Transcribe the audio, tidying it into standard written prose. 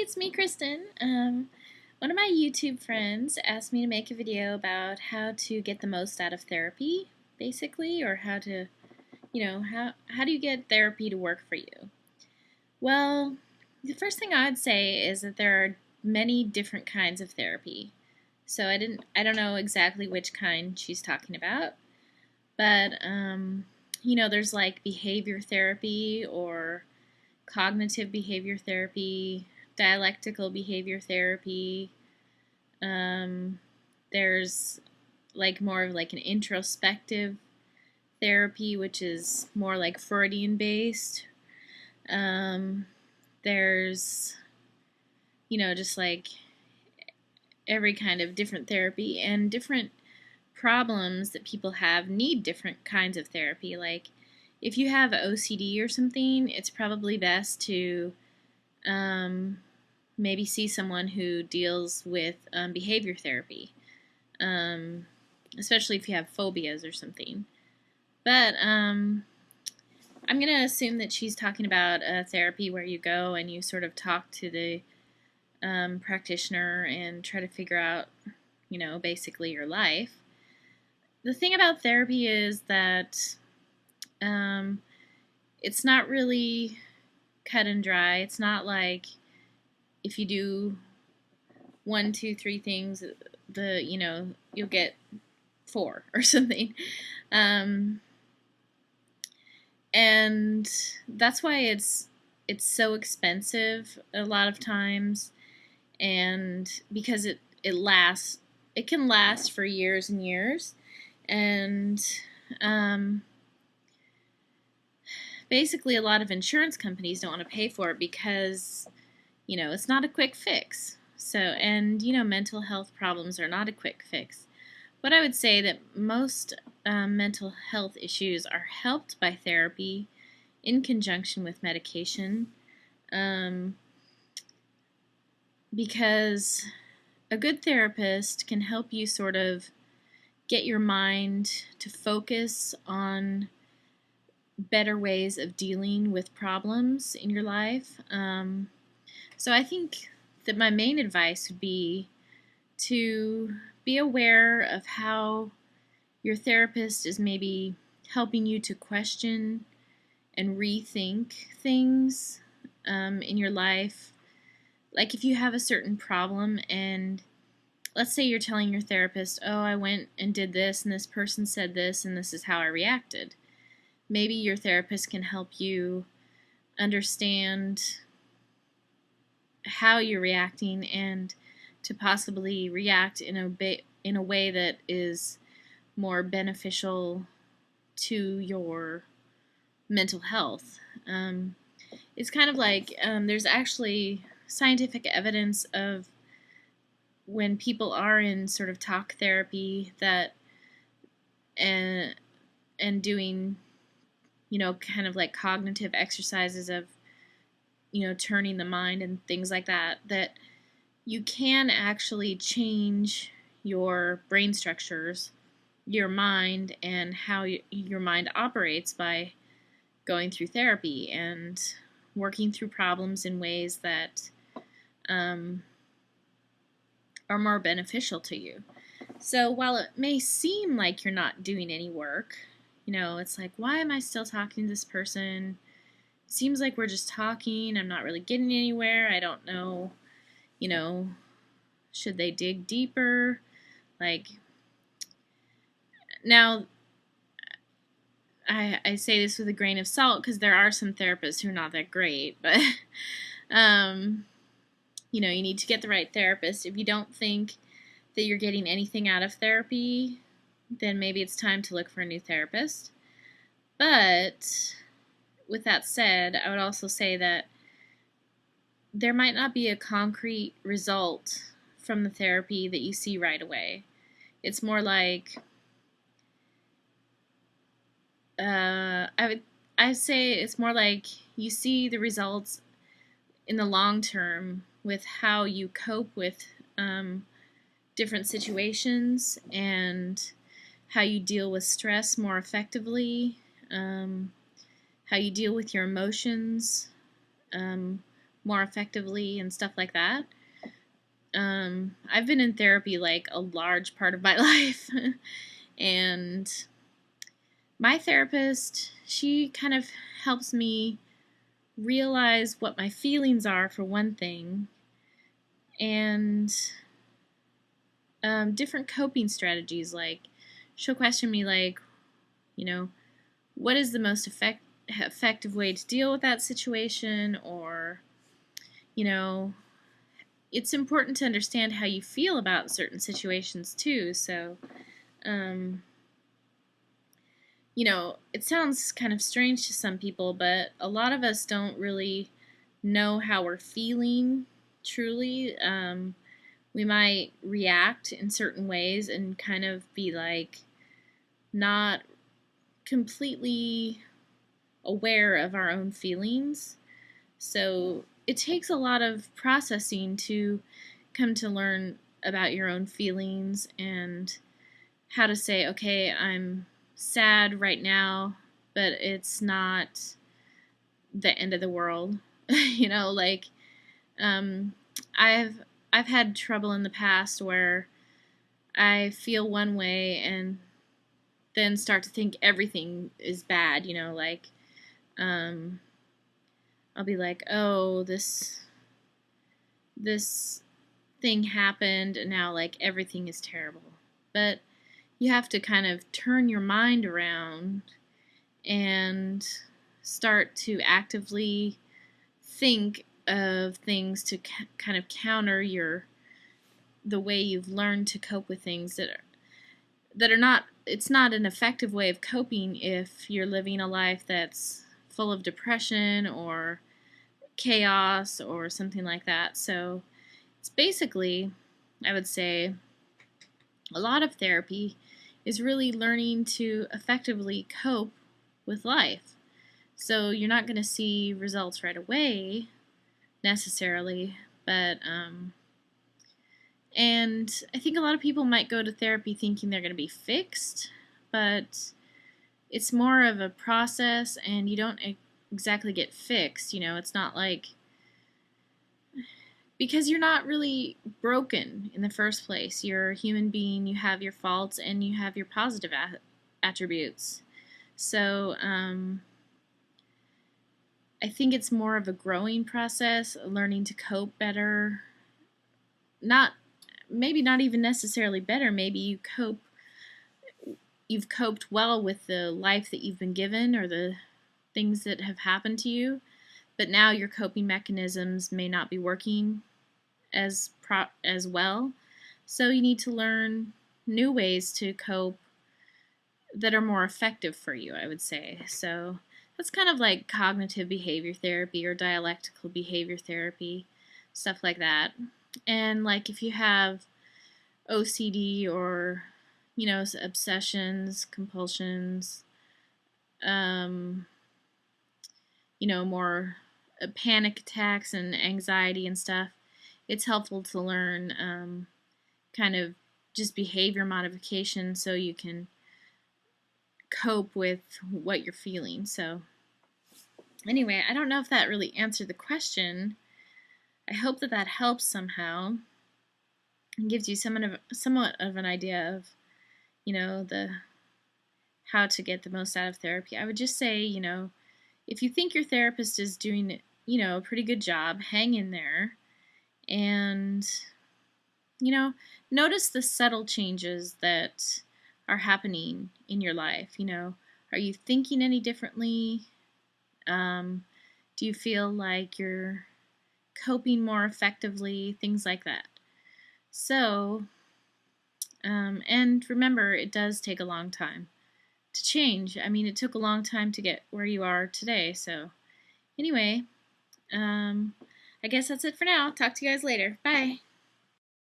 it's me, Kristen. One of my YouTube friends asked me to make a video about how to get the most out of therapy, basically, or how to, how do you get therapy to work for you? Well, the first thing I would say is that there are many different kinds of therapy. So I don't know exactly which kind she's talking about, but there's like behavior therapy or cognitive behavior therapy, dialectical behavior therapy. Um, there's like more of like an introspective therapy, which is more like Freudian based. Um, there's, just like every kind of different therapy, and different problems that people have need different kinds of therapy. Like if you have OCD or something, it's probably best to um, maybe see someone who deals with behavior therapy, um, especially if you have phobias or something. But I'm going to assume that she's talking about a therapy where you go and you sort of talk to the practitioner and try to figure out, basically your life. The thing about therapy is that um, it's not really cut and dry. It's not like if you do one, two, three things, you'll get four or something. Um, and that's why it's so expensive a lot of times, and because it can last for years and years, and um, basically a lot of insurance companies don't want to pay for it because it's not a quick fix. So, and mental health problems are not a quick fix. But I would say that most mental health issues are helped by therapy in conjunction with medication, um, because a good therapist can help you sort of get your mind to focus on better ways of dealing with problems in your life. So I think that my main advice would be to be aware of how your therapist is maybe helping you to question and rethink things in your life. Like if you have a certain problem, and let's say you're telling your therapist, oh, I went and did this, and this person said this, and this is how I reacted. Maybe your therapist can help you understand how you're reacting, and to possibly react in a way that is more beneficial to your mental health. It's kind of like there's actually scientific evidence of when people are in sort of talk therapy that and doing kind of like cognitive exercises of turning the mind and things like that, that you can actually change your brain structures, your mind, and how your mind operates by going through therapy and working through problems in ways that um, are more beneficial to you. So while it may seem like you're not doing any work, it's like, why am I still talking to this person? It seems like we're just talking. I'm not really getting anywhere. I don't know, you know, should they dig deeper? Like, now, I say this with a grain of salt because there are some therapists who are not that great, but, um, you need to get the right therapist. If you don't think that you're getting anything out of therapy, then maybe it's time to look for a new therapist. But with that said, I would also say that there might not be a concrete result from the therapy that you see right away. It's more like I say it's more like you see the results in the long term with how you cope with different situations, and how you deal with stress more effectively, how you deal with your emotions more effectively and stuff like that. I've been in therapy like a large part of my life, and my therapist, she kind of helps me realize what my feelings are, for one thing, and different coping strategies. Like, she'll question me, like, you know, what is the most effective way to deal with that situation, or, you know, it's important to understand how you feel about certain situations too. So, um, it sounds kind of strange to some people, but a lot of us don't really know how we're feeling truly. We might react in certain ways and kind of be like not completely aware of our own feelings. So it takes a lot of processing to come to learn about your own feelings and how to say, okay, I'm sad right now, but it's not the end of the world. Like, um, I've I've had trouble in the past where I feel one way and then start to think everything is bad. Like, um, I'll be like, oh, this thing happened, and now like everything is terrible. But you have to kind of turn your mind around and start to actively think of things to kind of counter the way you've learned to cope with things that are not. It's not an effective way of coping if you're living a life that's full of depression or chaos or something like that. So it's basically, I would say, a lot of therapy is really learning to effectively cope with life. So you're not going to see results right away necessarily, but and I think a lot of people might go to therapy thinking they're going to be fixed, but it's more of a process, and you don't exactly get fixed. It's not like, because you're not really broken in the first place. You're a human being, you have your faults, and you have your positive attributes. So I think it's more of a growing process, learning to cope better. Not Maybe not even necessarily better. Maybe you've coped well with the life that you've been given or the things that have happened to you, but now your coping mechanisms may not be working as well. So you need to learn new ways to cope that are more effective for you, I would say. So that's kind of like cognitive behavior therapy or dialectical behavior therapy, stuff like that. And like if you have OCD or obsessions, compulsions, um, more panic attacks and anxiety and stuff, it's helpful to learn kind of just behavior modification so you can cope with what you're feeling. So anyway, I don't know if that really answered the question. I hope that helps somehow and gives you somewhat of an idea of, the how to get the most out of therapy. I would just say, if you think your therapist is doing, a pretty good job, hang in there and, notice the subtle changes that are happening in your life. Are you thinking any differently? Do you feel like you're coping more effectively? Things like that. So, and remember, it does take a long time to change. I mean, it took a long time to get where you are today. So, anyway, I guess that's it for now. Talk to you guys later. Bye.